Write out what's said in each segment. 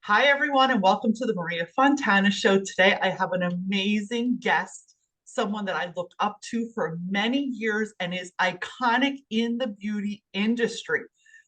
Hi, everyone, and welcome to the Maria Fontana Show. Today, I have an amazing guest, someone that I looked up to for many years and is iconic in the beauty industry.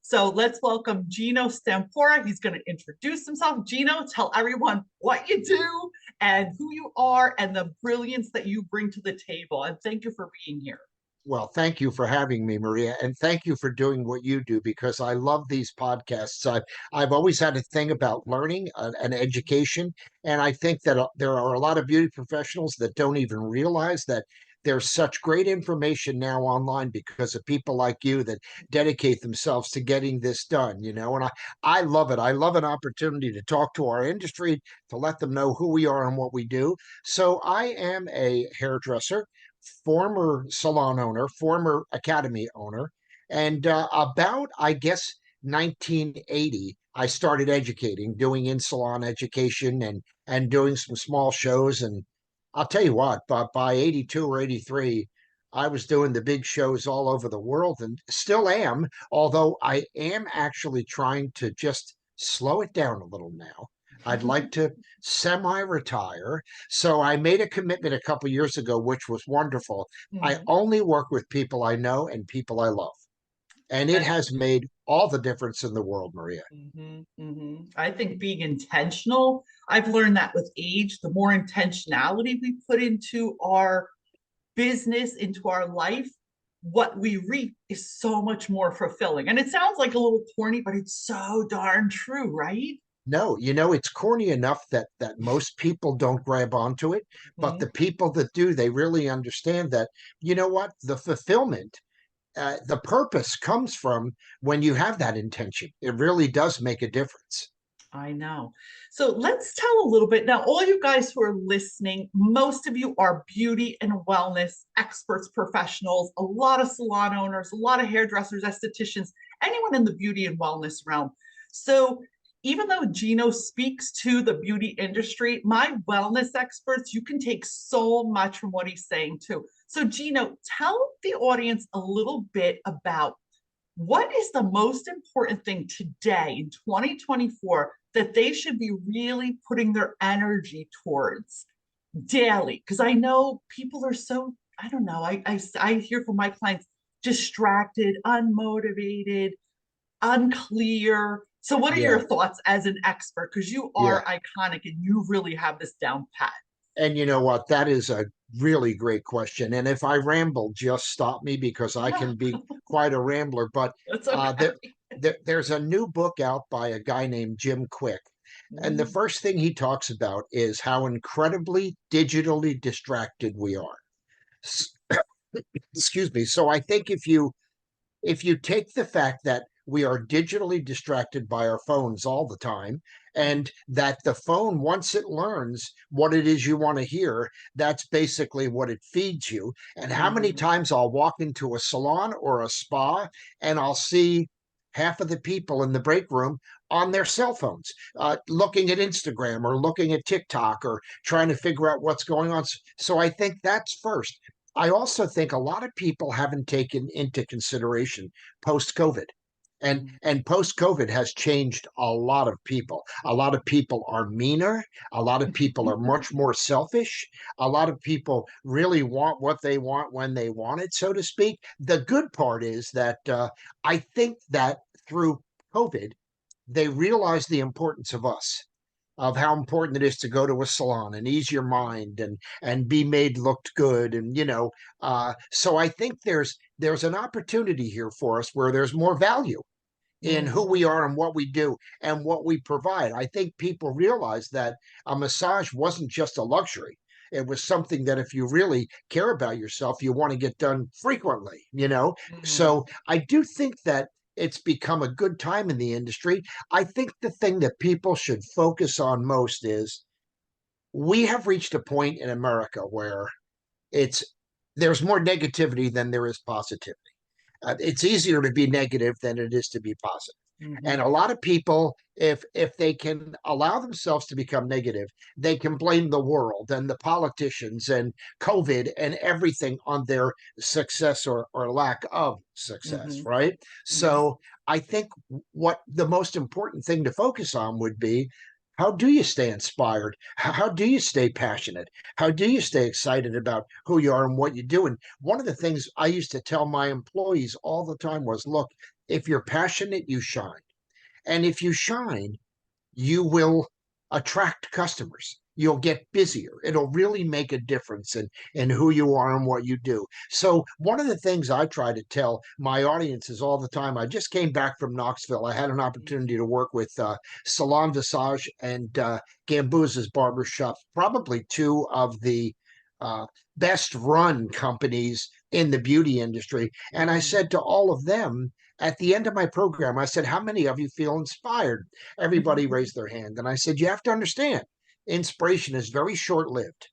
So let's welcome Geno Stampora. He's going to introduce himself. Geno, tell everyone what you do and who you are and the brilliance that you bring to the table. And thank you for being here. Well, thank you for having me, Maria, and thank you for doing what you do because I love these podcasts. I've always had a thing about learning and education, and I think that there are a lot of beauty professionals that don't even realize that there's such great information now online because of people like you that dedicate themselves to getting this done, and I love it. I love an opportunity to talk to our industry, to let them know who we are and what we do. So I am a hairdresser, former salon owner, former academy owner. And about, I guess, 1980, I started educating, doing in salon education and doing some small shows. And I'll tell you what, but by 82 or 83, I was doing the big shows all over the world and still am, although I am actually trying to just slow it down a little now. I'd like to semi-retire. So I made a commitment a couple years ago, which was wonderful. I Mhm. only work with people I know and people I love. And it That's has made all the difference in the world, Maria. I think being intentional, I've learned that with age, the more intentionality we put into our business, into our life, what we reap is so much more fulfilling. And it sounds like a little corny, but it's so darn true, right? No, it's corny enough that most people don't grab onto it, but the Mhm. people that do, they really understand that, what, the fulfillment, the purpose comes from when you have that intention. It really does make a difference. I know. So let's tell a little bit now. All you guys who are listening, most of you are beauty and wellness experts, professionals, a lot of salon owners, a lot of hairdressers, estheticians, anyone in the beauty and wellness realm. So even though Geno speaks to the beauty industry, my wellness experts, you can take so much from what he's saying too. So, Geno, tell the audience a little bit about what is the most important thing today in 2024 that they should be really putting their energy towards daily? Because I know people are so, I don't know, I hear from my clients distracted, unmotivated, unclear. So, what are your Yeah, thoughts as an expert? Because you yeah. are iconic and you really have this down pat. And you know what? That is a really great question. And if I ramble, just stop me because I Yeah, can be quite a rambler. But that's uh, there, okay. there's a new book out by a guy named Jim Quick. And the Mm, first thing he talks about is how incredibly digitally distracted we are. S- Excuse me. So I think if you take the fact that we are digitally distracted by our phones all the time, and that the phone, once it learns what it is you want to hear, that's basically what it feeds you. And how many mhm, times I'll walk into a salon or a spa and I'll see half of the people in the break room on their cell phones, looking at Instagram or looking at TikTok or trying to figure out what's going on. So I think that's first. I also think a lot of people haven't taken into consideration post COVID. And mhm, and post COVID has changed a lot of people. A lot of people are meaner. A lot of people are much more selfish. A lot of people really want what they want when they want it, so to speak. The good part is that I think that through COVID, they realize the importance of us, of how important it is to go to a salon and ease your mind and be made looked good. And so I think there's an opportunity here for us where there's more value in who we mhm. are and what we do and what we provide. I think people realize that a massage wasn't just a luxury. It was something that if you really care about yourself, you want to get done frequently. Mhm. So I do think that it's become a good time in the industry. I think the thing that people should focus on most is we have reached a point in America where it's there's more negativity than there is positivity. It's easier to be negative than it is to be positive. And Mhm. a lot of people, if they can allow themselves to become negative, they can blame the world and the politicians and COVID and everything on their success or lack of success, Mhm. right? Mhm. So I think what the most important thing to focus on would be, how do you stay inspired? How do you stay passionate? How do you stay excited about who you are and what you do? And one of the things I used to tell my employees all the time was, look, if you're passionate, you shine. And if you shine, you will attract customers. You'll get busier. It'll really make a difference in who you are and what you do. So, one of the things I try to tell my audiences all the time, I just came back from Knoxville. I had an opportunity to work with Salon Visage and Gambuza's Barbershop, probably two of the uh, best run companies in the beauty industry. And I Mm-hmm. said to all of them, at the end of my program, I said, how many of you feel inspired? Everybody raised their hand. And I said, you have to understand, inspiration is very short lived.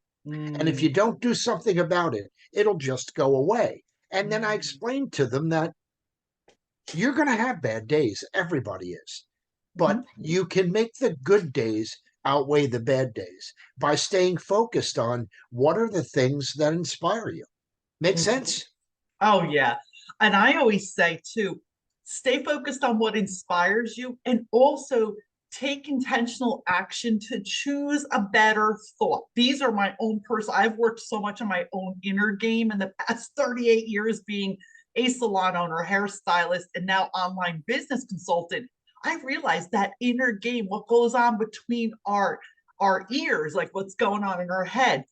And if you Mm-hmm. don't do something about it, it'll just go away. And then I Mm-hmm. explained to them that you're going to have bad days. Everybody is. But you can make the good days outweigh the bad days by staying focused on what are the things that inspire you. Make Mm-hmm. sense? Oh, yeah. And I always say, too, stay focused on what inspires you and also take intentional action to choose a better thought. These are my own personal, I've worked so much on my own inner game in the past 38 years being a salon owner, hairstylist, and now online business consultant. I realized that inner game, what goes on between our ears, like what's going on in our head.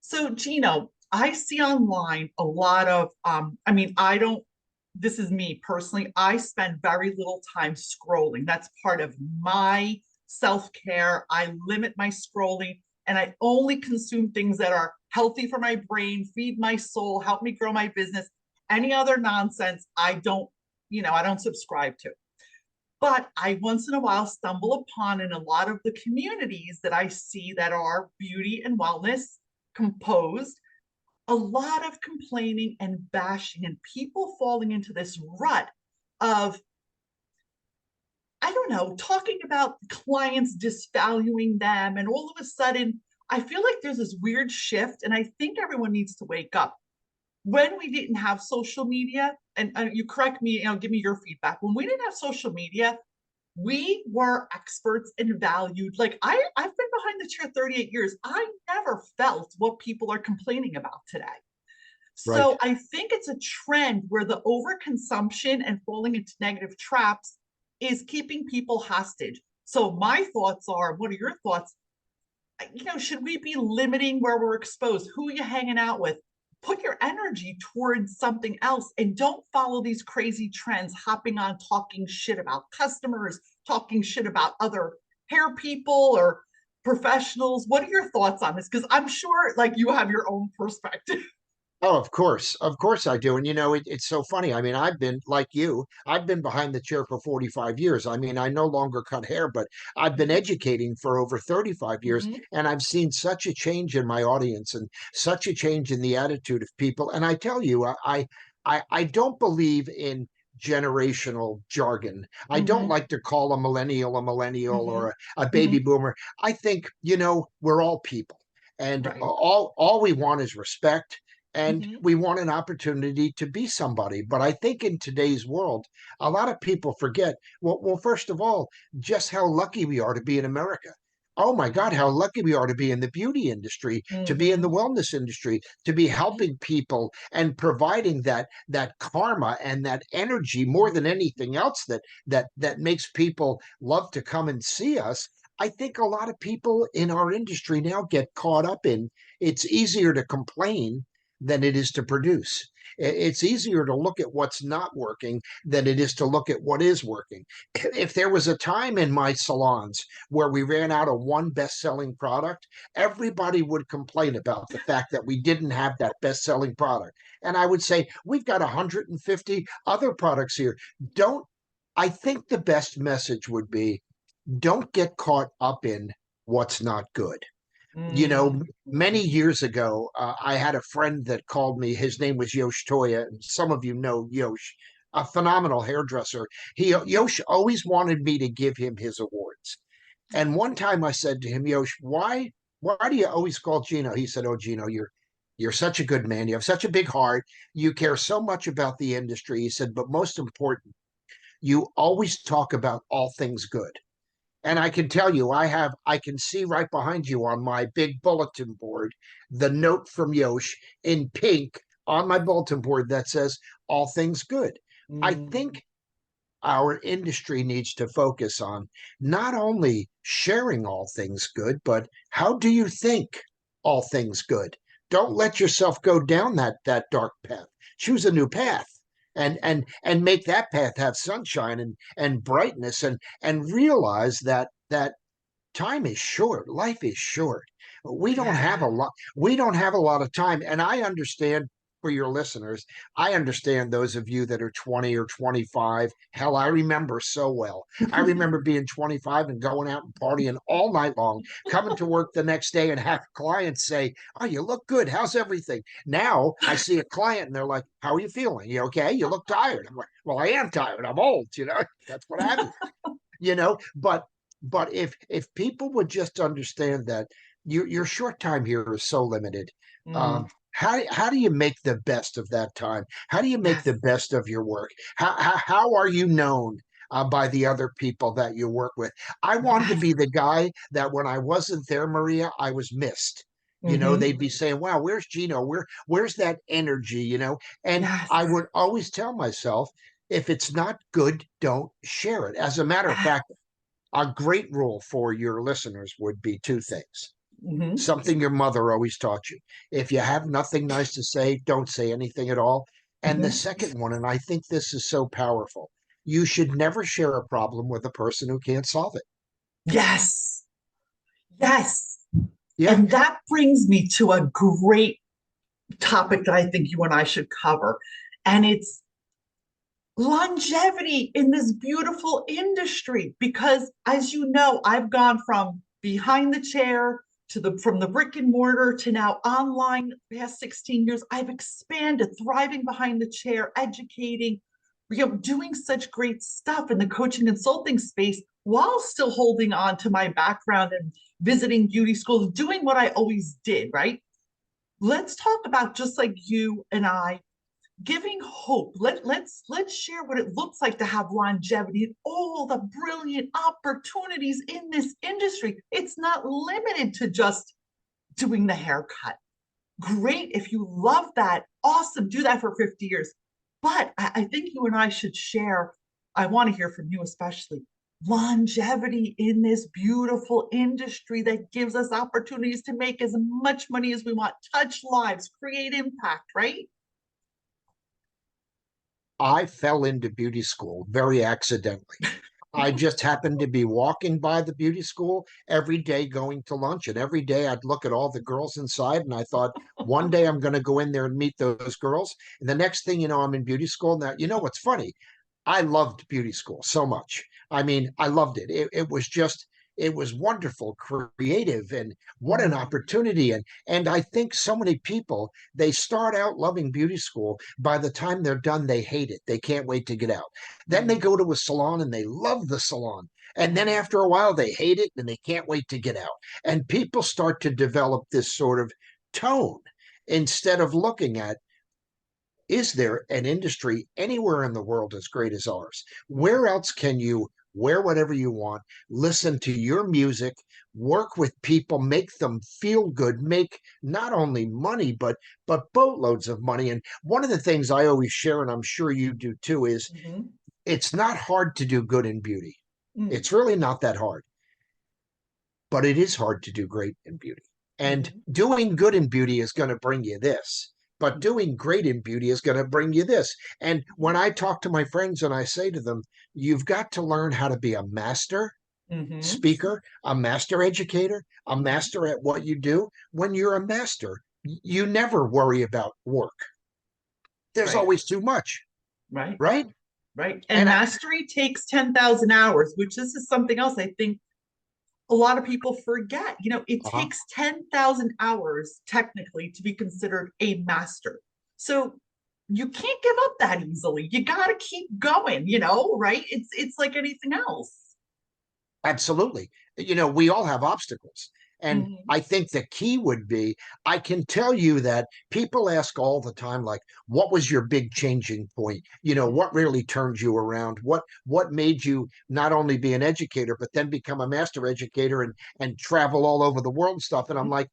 So, Gino, I see online a lot of, I mean, I don't, this is me personally, I spend very little time scrolling. That's part of my self care. I limit my scrolling and I only consume things that are healthy for my brain, feed my soul, help me grow my business. Any other nonsense, I don't, I don't subscribe to. But I once in a while stumble upon in a lot of the communities that I see that are beauty and wellness composed, a lot of complaining and bashing and people falling into this rut of, I don't know, talking about clients disvaluing them. And all of a sudden, I feel like there's this weird shift. And I think everyone needs to wake up. When we didn't have social media, and you correct me, give me your feedback. When we didn't have social media, we were experts and valued. Like I've been behind the chair 38 years. I never felt what people are complaining about today. Right. So I think it's a trend where the overconsumption and falling into negative traps is keeping people hostage. So my thoughts are, what are your thoughts? Should we be limiting where we're exposed? Who are you hanging out with? Put your energy towards something else and don't follow these crazy trends, hopping on talking shit about customers, talking shit about other hair people or professionals. What are your thoughts on this? Because I'm sure like you have your own perspective. Oh, of course I do. And it's so funny. I mean, I've been like you, I've been behind the chair for 45 years. I mean, I no longer cut hair, but I've been educating for over 35 years. Mm-hmm. And I've seen such a change in my audience and such a change in the attitude of people. And I tell you, I don't believe in generational jargon. I don't Mm-hmm. like to call a millennial Mm-hmm. or a baby Mm-hmm. boomer. I think, we're all people. And Right. all we want is respect, and Mm-hmm. we want an opportunity to be somebody. But I think in today's world, a lot of people forget, well, first of all, just how lucky we are to be in America. Oh my God, how lucky we are to be in the beauty industry, to be in Mm-hmm. the wellness industry, to be Mm-hmm. helping people and providing that karma and that energy more than anything else that makes people love to come and see us. I think a lot of people in our industry now get caught up in, it's easier to complain than it is to produce. It's easier to look at what's not working than it is to look at what is working. If there was a time in my salons where we ran out of one best selling product, everybody would complain about the fact that we didn't have that best selling product. And I would say, we've got 150 other products here. Don't, I think the best message would be, don't get caught up in what's not good. Mm-hmm. Many years ago, I had a friend that called me. His name was Yosh Toya, and some of you know Yosh, a phenomenal hairdresser. Yosh always wanted me to give him his awards. And one time I said to him, Yosh, why do you always call Gino? He said, "Oh, Gino, you're such a good man. You have such a big heart. You care so much about the industry." He said, "But most important, you always talk about all things good." And I can tell you, I can see right behind you on my big bulletin board the note from Yosh in pink on my bulletin board that says, all things good. I Mm, think our industry needs to focus on not only sharing all things good, but how do you think all things good? Don't let yourself go down that dark path. Choose a new path and make that path have sunshine and brightness and realize that time is short. Life is short. We don't have a yeah. lot. We don't have a lot of time. And I understand for your listeners, I understand those of you that are 20 or 25. Hell, I remember so well. I remember being 25 and going out and partying all night long, coming to work the next day and have clients say, "Oh, you look good. How's everything?" Now I see a client and they're like, "How are you feeling? You okay? You look tired." I'm like, "Well, I am tired. I'm old, you know, that's what happens." But if people would just understand that your short time here is so limited, Mm, how do you make the best of that time? How do you make yes. the best of your work? How are you known by the other people that you work with? I wanted to Yes. be the guy that when I wasn't there, Maria, I was missed. They'd Hmm. be saying, "Wow, where's Geno? Where's that energy?" And Yes. I would always tell myself, if it's not good, don't share it. As a matter of Yes. fact, a great rule for your listeners would be two things. Hmm. Something your mother always taught you. If you have nothing nice to say, don't say anything at all. And the Hmm. second one, and I think this is so powerful, you should never share a problem with a person who can't solve it. Yes. Yes. Yeah, And that brings me to a great topic that I think you and I should cover. And it's longevity in this beautiful industry. Because as you know, I've gone from behind the chair to the from the brick and mortar to now online the past 16 years. I've expanded, thriving behind the chair, educating, doing such great stuff in the coaching consulting space while still holding on to my background and visiting beauty schools, doing what I always did, right? Let's talk about, just like you and I, giving hope. Let's share what it looks like to have longevity and all the brilliant opportunities in this industry. It's not limited to just doing the haircut. Great if you love that. Awesome. Do that for 50 years. But I think you and I should share. I want to hear from you, especially longevity in this beautiful industry that gives us opportunities to make as much money as we want, touch lives, create impact, right? I fell into beauty school very accidentally. I just happened to be walking by the beauty school every day going to lunch. And every day I'd look at all the girls inside and I thought, one day I'm going to go in there and meet those girls. And the next thing you know, I'm in beauty school. Now, you know what's funny? I loved beauty school so much. I mean, I loved it. It was just, it was wonderful, creative, and what an Mm, opportunity. And I think so many people, they start out loving beauty school. By the time they're done, they hate it. They can't wait to get out. Then they mm, go to a salon and they love the salon. And then mm. after a while, they hate it and they can't wait to get out. And people start to develop this sort of tone instead of looking at, is there an industry anywhere in the world as great as ours? Where else can you wear whatever you want, listen to your music, work with people, make them feel good, make not only money but boatloads of money? And one of the things I always share, and I'm sure you do too, is Mhm. it's not hard to do good in beauty. Mm, It's really not that hard, but it is hard to do great in beauty. And mhm, doing good in beauty is going to bring you this, but mhm, doing great in beauty is going to bring you this. And when mhm, I talk to my friends and I say to them, you've got to learn how to be a master mhm, speaker, a master educator, a mhm. master at what you do. When you're a master, you never worry about work. There's Right, always too much, right, right? right. And And I, mastery takes 10,000 hours, which this is something else I think a lot of people forget. It uh-huh. takes 10,000 hours technically to be considered a master. So you can't give up that easily. You got to keep going, right? It's like anything else. Absolutely. We all have obstacles. And Mhm. I think the key would be, I can tell you that people ask all the time, like, what was your big changing point? What really turned you around? What made you not only be an educator, but then become a master educator and travel all over the world and stuff? And I'm like,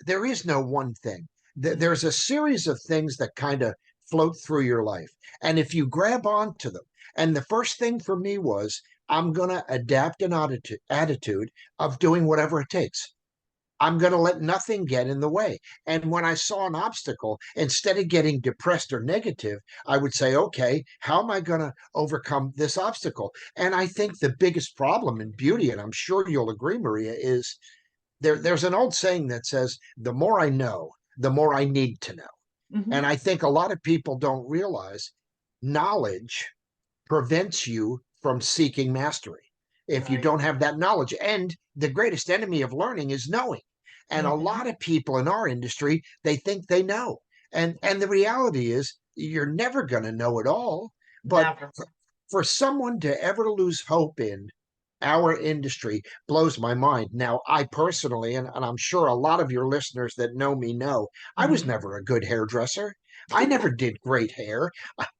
there is no one thing. Mhm. There's a series of things that kind of float through your life. And if you grab onto them, and the first thing for me was, I'm going to adapt an attitude of doing whatever it takes. I'm going to let nothing get in the way. And when I saw an obstacle, instead of getting depressed or negative, I would say, okay, how am I going to overcome this obstacle? And I think the biggest problem in beauty, and I'm sure you'll agree, Maria, is there's an old saying that says, the more I know, the more I need to know. And Mhm. I think a lot of people don't realize knowledge prevents you from seeking mastery if you Right. don't have that knowledge. And the greatest enemy of learning is knowing. And a Mhm. lot of people in our industry, they think they know. And the reality is, you're never going to know it all. But Never. for someone to ever lose hope in our industry blows my mind. Now, I personally, and I'm sure a lot of your listeners that know me know, I was Mhm. never a good hairdresser. I never did great hair.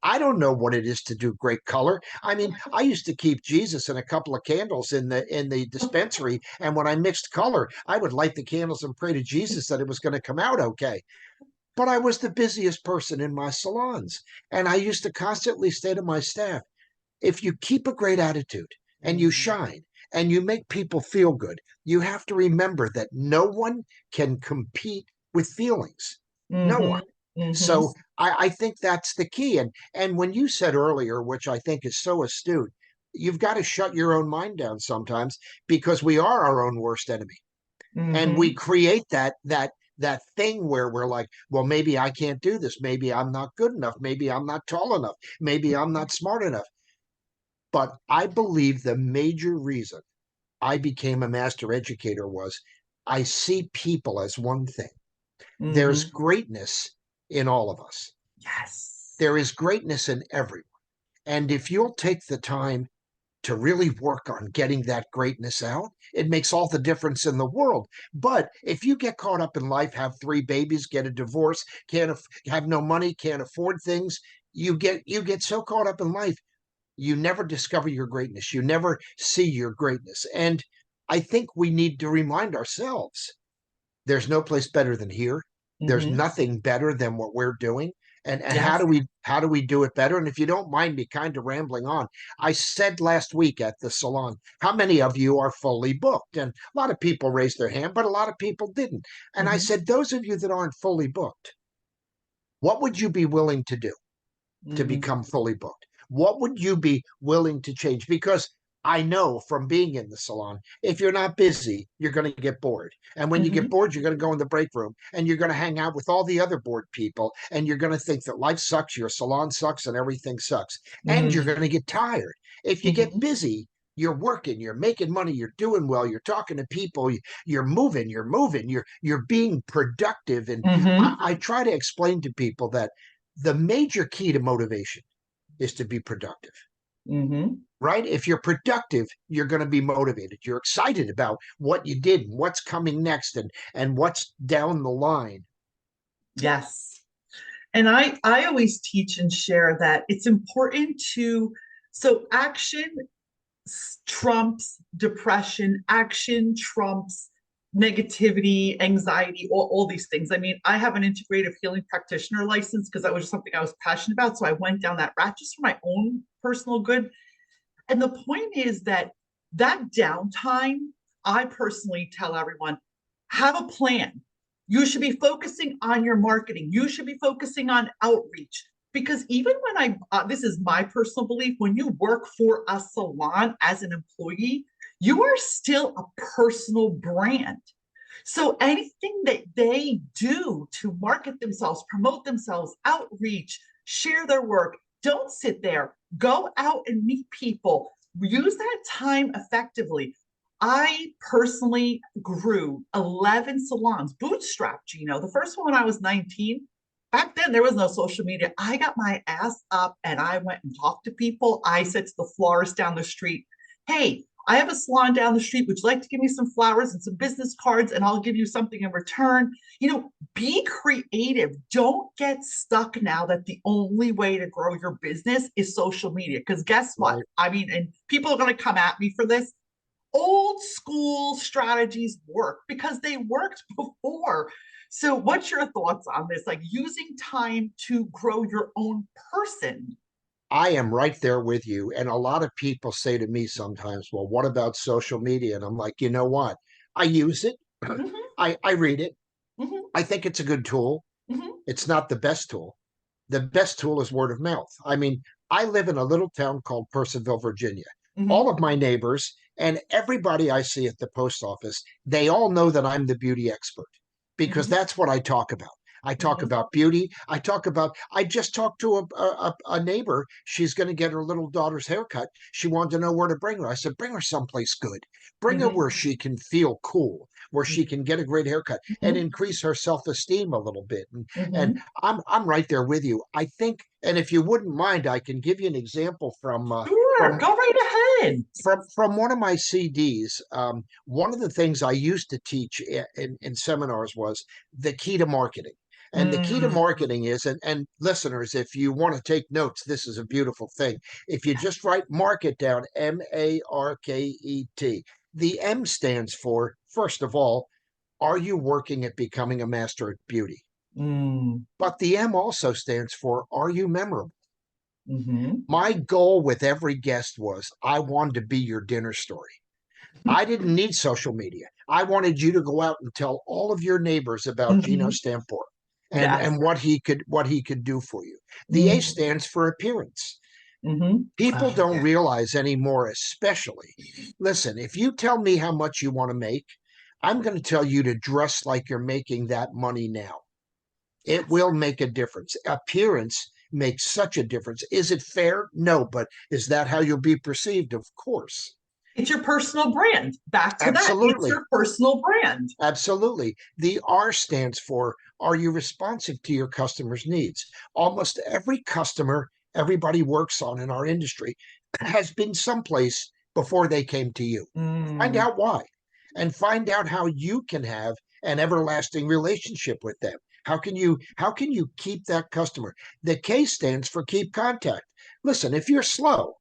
I don't know what it is to do great color. I mean, I used to keep Jesus and a couple of candles in the dispensary, and when I mixed color, I would light the candles and pray to Jesus that it was going to come out okay. But I was the busiest person in my salons, and I used to constantly say to my staff, if you keep a great attitude and you Mhm. shine and you make people feel good, you have to remember that no one can compete with feelings. No Mhm. one. Mhm. So I think that's the key. And when you said earlier, which I think is so astute, you've got to shut your own mind down sometimes, because we are our own worst enemy. And we Mhm. create that thing where we're like, well, maybe I can't do this. Maybe I'm not good enough. Maybe I'm not tall enough. Maybe I'm Mhm. not smart enough. But I believe the major reason I became a master educator was, I see people as one thing. There's Mhm. greatness in all of us. Yes. There is greatness in everyone. And if you'll take the time to really work on getting that greatness out, it makes all the difference in the world. But if you get caught up in life, have three babies, get a divorce, can't have no money, can't afford things, you get so caught up in life, you never discover your greatness. You never see your greatness. And I think we need to remind ourselves, there's no place better than here. There's Mhm. nothing better than what we're doing. And how do Yes. we do it better? And if you don't mind me kind of rambling on, I said last week at the salon, how many of you are fully booked? And a lot of people raised their hand, but a lot of people didn't. And I Mhm. said, those of you that aren't fully booked, what would you be willing to do to Mhm. become fully booked? What would you be willing to change? Because I know from being in the salon, if you're not busy, you're going to get bored. And when you get Mhm. bored, you're going to go in the break room and you're going to hang out with all the other bored people. And you're going to think that life sucks, your salon sucks, and everything sucks. And you're going Mhm. to get tired. If you get Mhm. busy, you're working, you're making money, you're doing well, you're talking to people, you're moving, you're being productive. And Mhm. I try to explain to people that the major key to motivation is to be productive, Mhm. right? If you're productive, you're going to be motivated. You're excited about what you did and what's coming next and what's down the line. Yes. And I always teach and share that it's important to, so action trumps depression, action trumps negativity, anxiety, all these things. I mean, I have an integrative healing practitioner license because that was just something I was passionate about. So I went down that route just for my own personal good. And the point is that that downtime, I personally tell everyone, have a plan. You should be focusing on your marketing. You should be focusing on outreach. Because even when this is my personal belief, when you work for a salon as an employee, you are still a personal brand. So anything that they do to market themselves, promote themselves, outreach, share their work, don't sit there. Go out and meet people. Use that time effectively. I personally grew 11 salons, bootstrapped, Geno. The first one when I was 19. Back then, there was no social media. I got my ass up and I went and talked to people. I said to the florist down the street, hey, I have a salon down the street. Would you like to give me some flowers and some business cards and I'll give you something in return? Be creative. Don't get stuck now that the only way to grow your business is social media. Because guess what? Right. I mean, and people are going to come at me for this. Old school strategies work because they worked before. So, what's your thoughts on this? Like using time to grow your own person? I am right there with you. And a lot of people say to me sometimes, well, what about social media? And I'm like, you know what? I use it. Mm-hmm, I read it. mm-hmm, I think it's a good tool. mm-hmm, It's not the best tool. The best tool is word of mouth. I mean, I live in a little town called Purcellville, Virginia. mm-hmm, All of my neighbors and everybody I see at the post office, they all know that I'm the beauty expert because mm-hmm, that's what I talk about. I talk mm-hmm, about beauty. I just talked to a neighbor. She's going to get her little daughter's haircut. She wanted to know where to bring her. I said, bring her someplace good. Bring her mm-hmm, where she can feel cool, where she can get a great haircut and mm-hmm, increase her self-esteem a little bit. And mm-hmm. I'm right there with you. I think, and if you wouldn't mind, I can give you an example Sure, from go right ahead. from one of my CDs. One of the things I used to teach in seminars was the key to marketing. And the key to Mm, marketing is, and listeners, if you want to take notes, this is a beautiful thing. If you just write market down, Market, the M stands for, first of all, are you working at becoming a master at beauty? mm, But the M also stands for, are you memorable? mm-hmm. My goal with every guest was I wanted to be your dinner story. I didn't need social media. I wanted you to go out and tell all of your neighbors about Geno Mm-hmm. Stampora Yes. and what he could do for you. The A Mm-hmm. stands for appearance. Mm-hmm. People Oh, don't yeah. realize anymore, especially. Listen, if you tell me how much you want to make, I'm going to tell you to dress like you're making that money now. It Yes. will make a difference. Appearance makes such a difference. Is it fair? No, but is that how you'll be perceived? Of course. It's your personal brand. Back to that. It's Absolutely. your personal brand. Absolutely. The R stands for, are you responsive to your customers' needs? Almost every customer everybody works on in our industry has been someplace before they came to you. Find Mm, out why and find out how you can have an everlasting relationship with them. How can you keep that customer? The K stands for keep contact. Listen, if you're slow,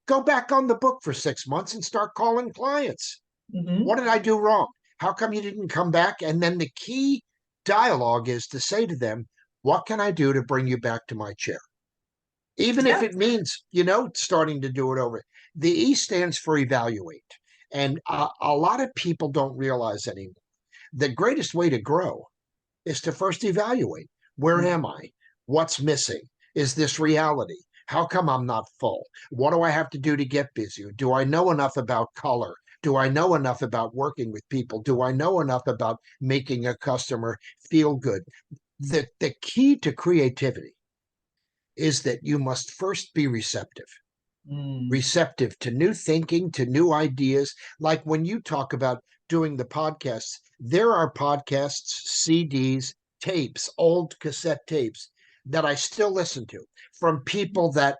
go back on the book for 6 months and start calling clients. mm-hmm. What did I do wrong? How come you didn't come back? And then the key dialogue is to say to them, what can I do to bring you back to my chair? Even if Yes. it means, starting to do it over. The E stands for evaluate. And a lot of people don't realize anymore. The greatest way to grow is to first evaluate. Where Mm-hmm. am I? What's missing? Is this reality? How come I'm not full? What do I have to do to get busier? Do I know enough about color? Do I know enough about working with people? Do I know enough about making a customer feel good? The key to creativity is that you must first be Mm, receptive to new thinking, to new ideas. Like when you talk about doing the podcasts, there are podcasts, CDs, tapes, old cassette tapes that I still listen to from people that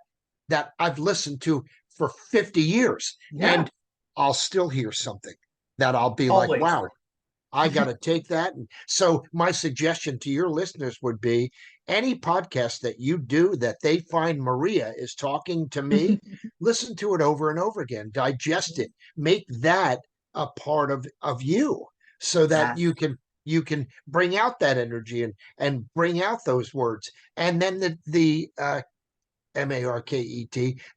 I've listened to for 50 years. yeah, And I'll still hear something that I'll be like, always. wow, I got to take that. And so, my suggestion to your listeners would be any podcast that you do that they find Maria is talking to me, listen to it over and over again, digest it, make that a part of you so that Yes. you can bring out that energy and bring out those words. And then the Market,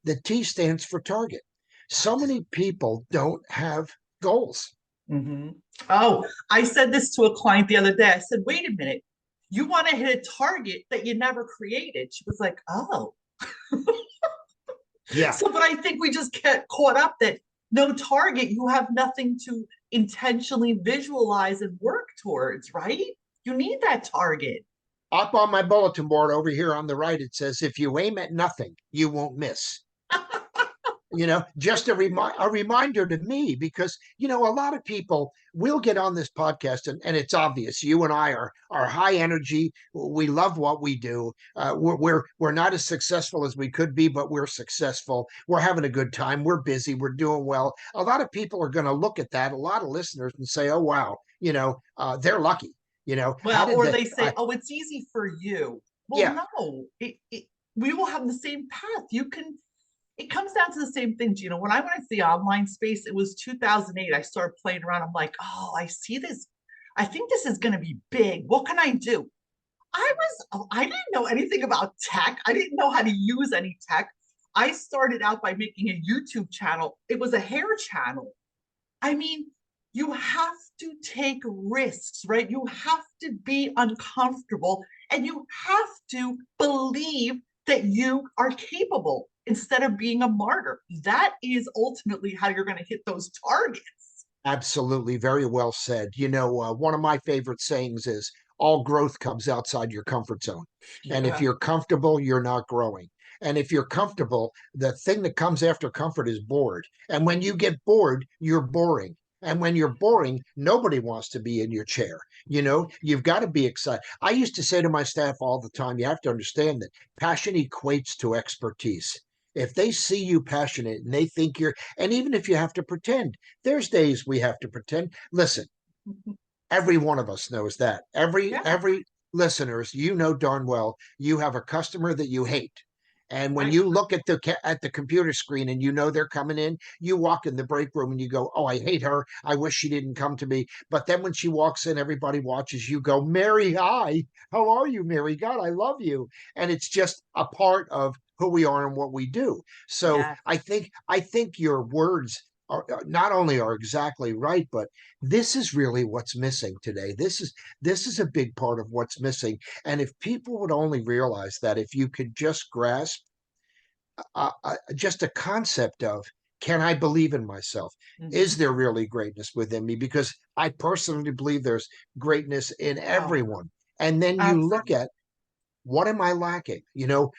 the T stands for target. So many people don't have goals. Mm-hmm. Oh, I said this to a client the other day. I said, wait a minute. You want to hit a target that you never created. She was like, oh. Yeah. But I think we just get caught up that no target, you have nothing to intentionally visualize and work towards, right? You need that target. Up on my bulletin board over here on the right, it says, if you aim at nothing, you won't miss. Just a reminder to me, because a lot of people will get on this podcast, and it's obvious you and I are high energy. We love what we do. We're not as successful as we could be, but we're successful. We're having a good time. We're busy. We're doing well. A lot of people are going to look at that, a lot of listeners, and say, oh wow, they're lucky. How Well, did or they they say, "Oh, it's easy for you." Well, yeah. no, we will have the same path. You can. It comes down to the same thing, Gino. When I went into the online space, it was 2008. I started playing around. I'm like, "Oh, I see this. I think this is going to be big. What can I do?" I didn't know anything about tech. I didn't know how to use any tech. I started out by making a YouTube channel. It was a hair channel. I mean, you have to take risks, right? You have to be uncomfortable and you have to believe that you are capable instead of being a martyr. That is ultimately how you're going to hit those targets. Absolutely. Very well said. One of my favorite sayings is all growth comes outside your comfort zone. And if Yeah. you're comfortable, you're not growing. And if you're comfortable, the thing that comes after comfort is bored. And when you get bored, you're boring. And when you're boring, nobody wants to be in your chair. You've got to be excited. I used to say to my staff all the time, you have to understand that passion equates to expertise. If they see you passionate and they think and even if you have to pretend, there's days we have to pretend. Listen, every one of us knows that. Yeah. Every listeners, darn well, you have a customer that you hate. And when Right. you look at the computer screen and they're coming in, you walk in the break room and you go, "Oh, I hate her. I wish she didn't come to me." But then when she walks in, everybody watches you go, "Mary, hi. How are you, Mary? God, I love you." And it's just a part of who we are and what we do. So Yes. I think your words not only are exactly right, but this is really what's missing today. This is a big part of what's missing. And if people would only realize that, if you could just grasp just a concept of, can I believe in myself? Is Mm-hmm. there really greatness within me? Because I personally believe there's greatness in Oh, everyone. And then you look absolutely. at, what am I lacking?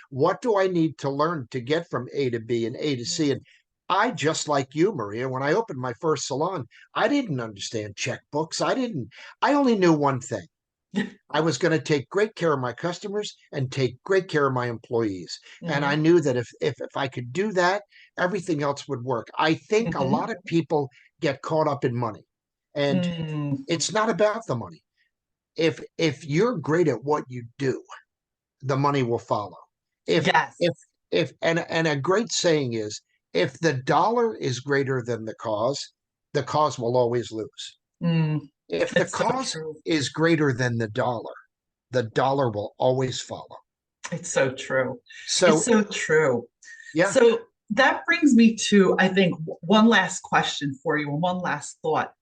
What do I need to learn to get from A to B and A to C? And I, just like you, Maria, when I opened my first salon, I didn't understand checkbooks. I only knew one thing. I was going to take great care of my customers and take great care of my employees. And I Mm-hmm. knew that if I could do that, everything else would work. I think a Mm-hmm. lot of people get caught up in money, and Mm. it's not about the money. If you're great at what you do, the money will follow. If Yes. if and a great saying is, if the dollar is greater than the cause will always lose. Mm. If the It's so cause true. is greater than the dollar will always follow. It's so true. It's So so true. yeah, So that brings me to, I think, one last question for you and one last thought.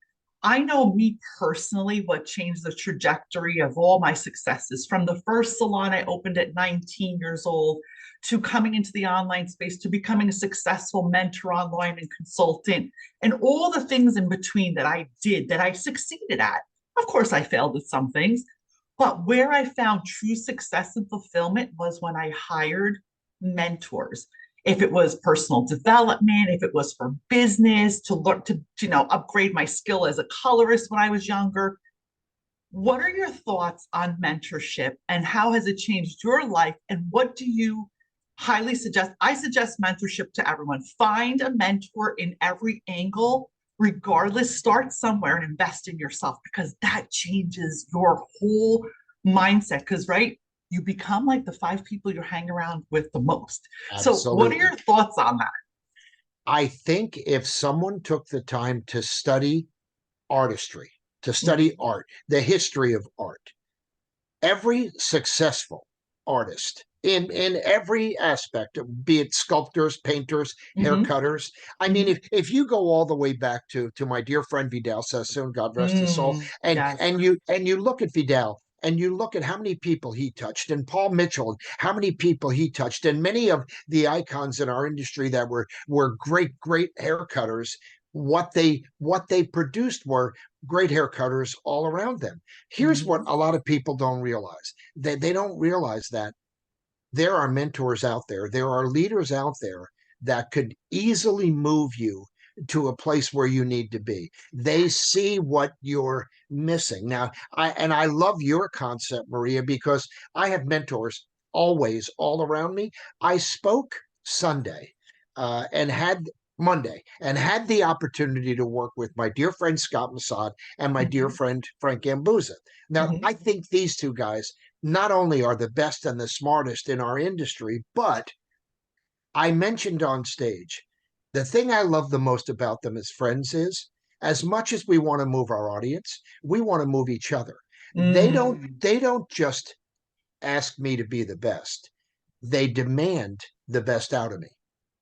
I know me personally, what changed the trajectory of all my successes from the first salon I opened at 19 years old to coming into the online space to becoming a successful mentor online and consultant and all the things in between that I did that I succeeded at. Of course, I failed at some things, but where I found true success and fulfillment was when I hired mentors. If it was personal development, if it was for business, to learn to, upgrade my skill as a colorist when I was younger. What are your thoughts on mentorship and how has it changed your life? And what do you highly suggest? I suggest mentorship to everyone. Find a mentor in every angle, regardless. Start somewhere and invest in yourself because that changes your whole mindset. Because, right, you become like the five people you're hanging around with the most. So, what are absolutely. your thoughts on that? I think if someone took the time to study artistry, to study Mm-hmm. art, the history of art, every successful artist in every aspect, be it sculptors, painters, Mm-hmm. haircutters. I mean, Mm-hmm. if you go all the way back to my dear friend Vidal Sassoon, God rest his soul, and Yes. you look at Vidal and you look at how many people he touched, and Paul Mitchell, how many people he touched, and many of the icons in our industry that were great haircutters. What they produced were great haircutters all around them. Here's what Mm-hmm. a lot of people don't realize. They don't realize that there are mentors out there. There are leaders out there that could easily move you to a place where you need to be. They see what you're missing. Now, I love your concept, Maria, because I have mentors always all around me. I spoke Sunday and had Monday and had the opportunity to work with my dear friend Scott Massad and my dear Mhm. friend Frank Gambuza. Now, Mhm. I think these two guys not only are the best and the smartest in our industry, but I mentioned on stage the thing I love the most about them as friends is as much as we want to move our audience, we want to move each other. They don't Mm. they don't just ask me to be the best. They demand the best out of me.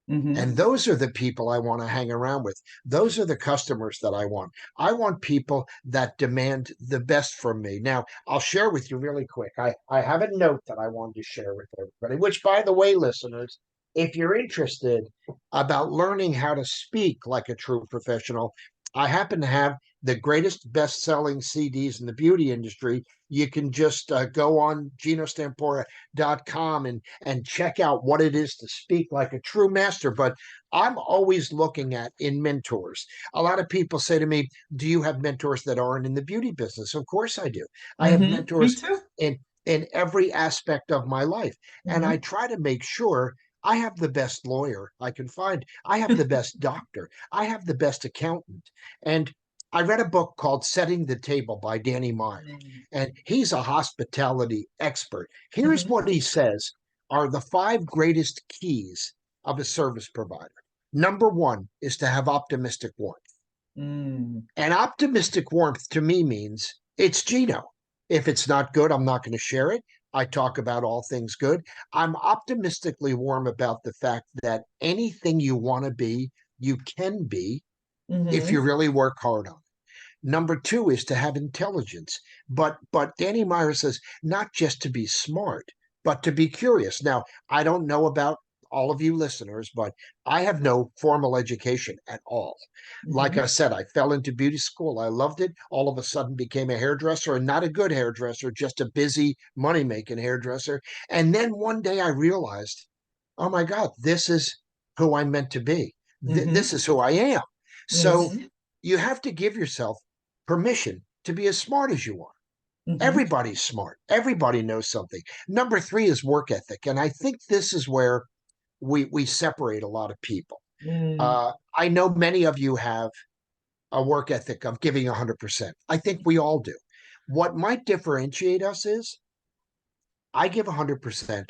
Mhm. And those are the people I want to hang around with. Those are the customers that I want. I want people that demand the best from me. Now, I'll share with you really quick. I have a note that I wanted to share with everybody, which, by the way, listeners, if you're interested about learning how to speak like a true professional, I happen to have the greatest best-selling CDs in the beauty industry. You can just go on genostampora.com and check out what it is to speak like a true master. But I'm always looking at in mentors. A lot of people say to me, "Do you have mentors that aren't in the beauty business?" Of course I do. I have Mhm. Me mentors too. in every aspect of my life, and I Mhm. try to make sure I have the best lawyer I can find. I have the best doctor. I have the best accountant. And I read a book called Setting the Table by Danny Meyer, Mm. and he's a hospitality expert. Here's Mhm. what he says are the five greatest keys of a service provider. Number one is to have optimistic warmth. Mm. And optimistic warmth to me means it's Geno. If it's not good, I'm not going to share it. I talk about all things good. I'm optimistically warm about the fact that anything you want to be, you can be if you Mhm. really work hard on it. Number two is to have intelligence. But Danny Meyer says not just to be smart, but to be curious. Now, I don't know about all of you listeners, but I have no formal education at all. Like I Mhm. said, I fell into beauty school. I loved it. All of a sudden became a hairdresser and not a good hairdresser, just a busy money making hairdresser. And then one day I realized, oh my God, this is who I'm meant to be. This Mhm. is who I am. So Mhm. you have to give yourself permission to be as smart as you are. Mhm. Everybody's smart. Everybody knows something. Number three is work ethic. And I think this is where we separate a lot of people. Mm. I know many of you have a work ethic of giving 100%. I think we all do. What might differentiate us is I give 100%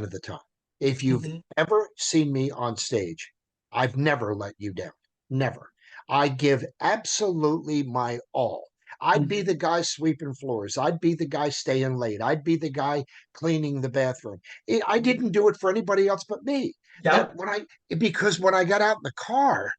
of the time. If you've Mhm. ever seen me on stage, I've never let you down. Never. I give absolutely my all. I'd be the Mhm. guy sweeping floors. I'd be the guy staying late. I'd be the guy cleaning the bathroom. I Mhm. didn't do it for anybody else but me. And Yep. because when I got out in the car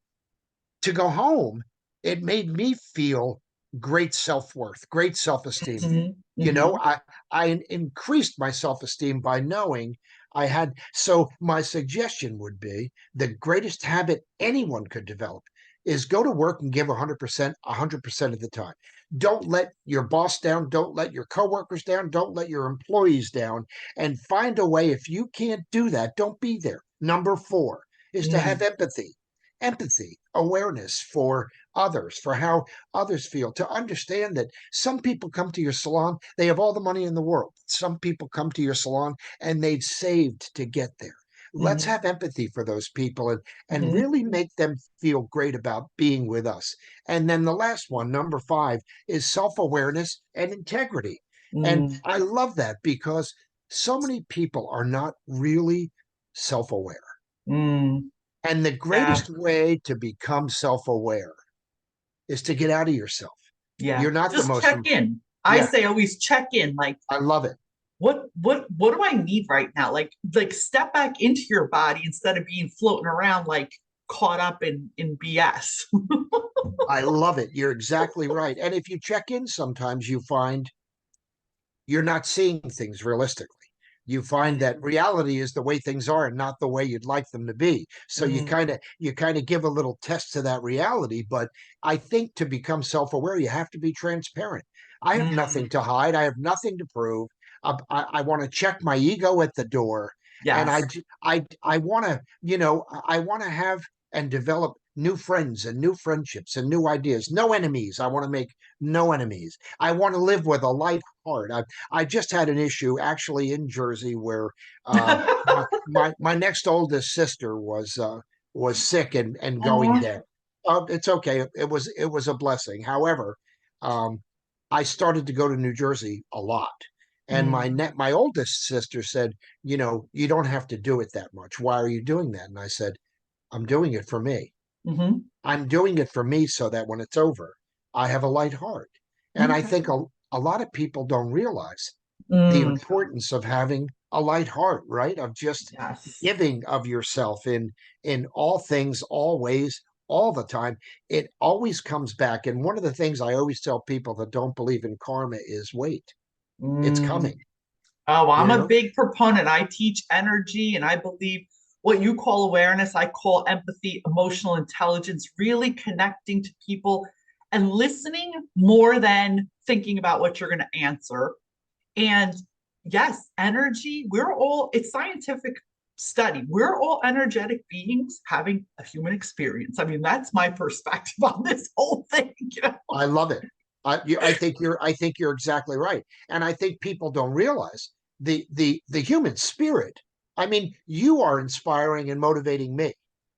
to go home, it made me feel great self-worth, great self-esteem. Mhm. You know, Mhm. I increased my self-esteem by knowing I had. So my suggestion would be the greatest habit anyone could develop is go to work and give 100%, 100% of the time. Don't let your boss down. Don't let your coworkers down. Don't let your employees down. And find a way. If you can't do that, don't be there. Number four is to have Mm. empathy, awareness for others, for how others feel, to understand that some people come to your salon, they have all the money in the world. Some people come to your salon and they've saved to get there. Let's Mhm. have empathy for those people and Mhm. really make them feel great about being with us. And then the last one, number five, is self awareness and integrity. And Mm. I love that because so many people are not really self aware. Mm. And the Yeah. greatest way to become self aware is to get out of yourself. Yeah. You're not the Just most, check in. I yeah, say always check in. Like, I love it. what do I need right now? Like step back into your body instead of being floating around like caught up in BS. I love it. You're exactly right. And if you check in, sometimes you find you're not seeing things realistically. You find that Mm. reality is the way things are and not the way you'd like them to be. So Mm. you kind of give a little test to that reality. But I think to become self-aware, you have to be transparent. I have Mm. nothing to hide. I have nothing to prove. I want to check my ego at the door. And Yes. I want to, you know, I want to have and develop new friends and new friendships and new ideas. No enemies. I want to make no enemies. I want to live with a light heart. I just had an issue actually in Jersey where my next oldest sister was sick and going Oh, dead. It's okay. It was a blessing. However, um, I started to go to New Jersey a lot, and mm, my oldest sister said, you know, you don't have to do it that much. Why are you doing that? And I said, I'm doing it for me. hmm. I'm doing it for me so that when it's over, I have a light heart. And I Okay. think a lot of people don't realize the Mm, importance of having a light heart, right? Of just yes. giving of yourself in all things, always, all the time. It always comes back. And one of the things I always tell people that don't believe in karma is wait, it's Mm. coming, Oh, you I'm a know? big proponent. I teach energy and I believe what you call awareness, I call empathy, emotional intelligence, really connecting to people and listening more than thinking about what you're going to answer. And yes, energy, it's scientific study. We're all energetic beings having a human experience. I mean, that's my perspective on this whole thing, you know? I love it. I think you're exactly right, and I think people don't realize the human spirit. I mean, you are inspiring and motivating me,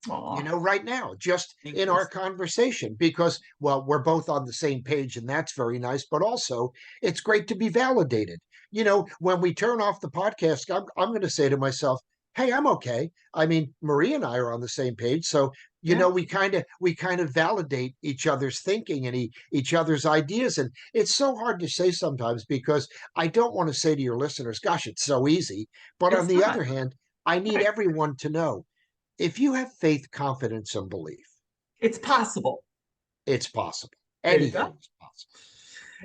you Oh, know, right now, just thank in you. our conversation, because, well, we're both on the same page, and that's very nice. But also, it's great to be validated. You know, when we turn off the podcast, I'm going to say to myself, hey, I'm okay. I mean, Marie and I are on the same page. So, you Yeah, know, we kind of validate each other's thinking and each other's ideas. And it's so hard to say sometimes because I don't want to say to your listeners, gosh, it's so easy. But on it's the not. other hand, I need Right. everyone to know if you have faith, confidence, and belief, It's possible. it's possible. There you go. Anything's possible.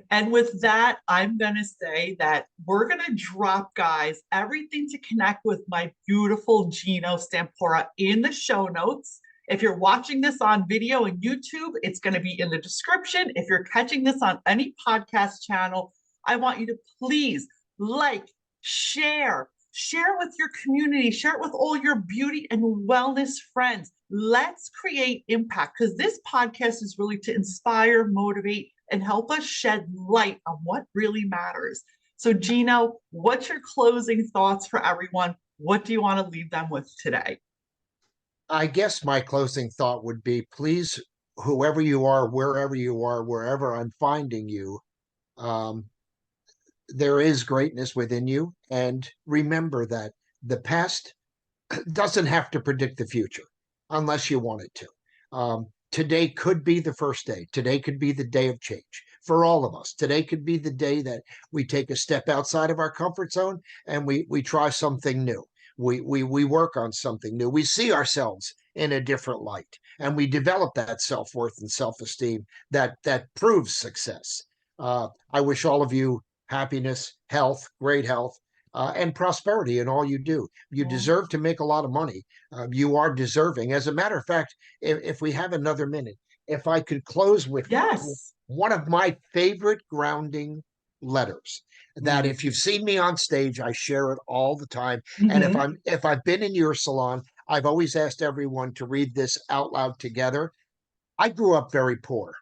And with that, I'm going to say that we're going to drop, guys, everything to connect with my beautiful Geno Stampora in the show notes. If you're watching this on video and YouTube, it's going to be in the description. If you're catching this on any podcast channel, I want you to please like, share it with your community, share it with all your beauty and wellness friends. Let's create impact because this podcast is really to inspire, motivate, and help us shed light on what really matters. So, Geno, what's your closing thoughts for everyone? What do you want to leave them with today? I guess my closing thought would be please, whoever you are, wherever I'm finding you, um, there is greatness within you. And remember that the past doesn't have to predict the future unless you want it to. Today could be the first day. Today could be the day of change for all of us. Today could be the day that we take a step outside of our comfort zone and we try something new. We work on something new. We see ourselves in a different light, and we develop that self worth and self esteem that proves success. I wish all of you happiness, health, great health, and prosperity in all you do. You Oh, deserve to make a lot of money. You are deserving. As a matter of fact, if we have another minute, if I could close with yes. one of my favorite grounding letters, that Mm. if you've seen me on stage, I share it all the time. And Mm-hmm. if I've been in your salon, I've always asked everyone to read this out loud together. I grew up very poor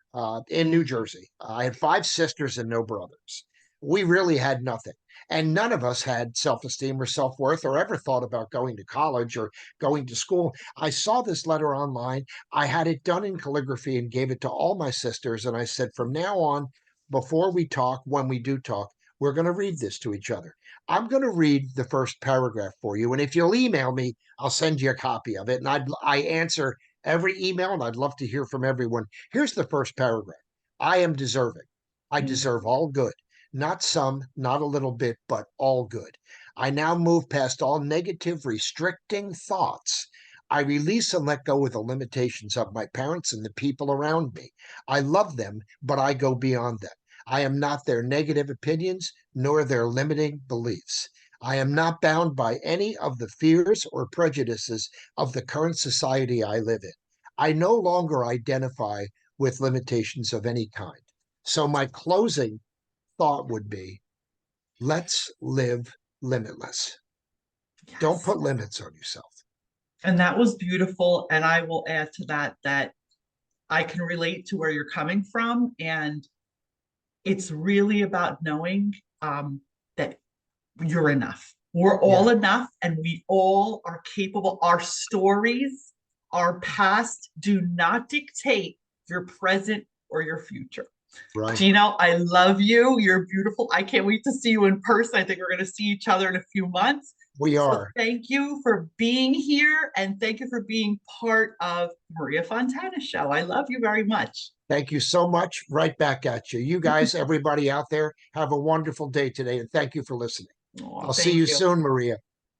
in New Mm. Jersey. I had five sisters and no brothers. We really had nothing. And none of us had self esteem or self worth or ever thought about going to college or going to school. I saw this letter online. I had it done in calligraphy and gave it to all my sisters. And I said, from now on, before we talk, when we do talk, we're going to read this to each other. I'm going to read the first paragraph for you. And if you'll email me, I'll send you a copy of it. And I answer every email, and I'd love to hear from everyone. Here's the first paragraph. I am deserving. I Mm. deserve all good, not some, not a little bit, but all good. I now move past all negative, restricting thoughts. I release and let go of the limitations of my parents and the people around me. I love them, but I go beyond them. I am not their negative opinions, nor their limiting beliefs. I am not bound by any of the fears or prejudices of the current society I live in. I no longer identify with limitations of any kind. So, my closing thought would be let's live limitless. Don't Yes. put limits on yourself. And that was beautiful. And I will add to that that I can relate to where you're coming from. And it's really about knowing that you're enough. We're all Yeah, enough and we all are capable. Our stories, our past do not dictate your present or your future. right. Geno, I love you. You're beautiful. I can't wait to see you in person. I think we're going to see each other in a few months. We So are. thank you for being here and thank you for being part of Maria Fontana Show. I love you very much. Thank you so much. Right back at you. You guys, everybody out there, have a wonderful day today. And thank you for listening. Oh, I'll see you thank you. soon, Maria.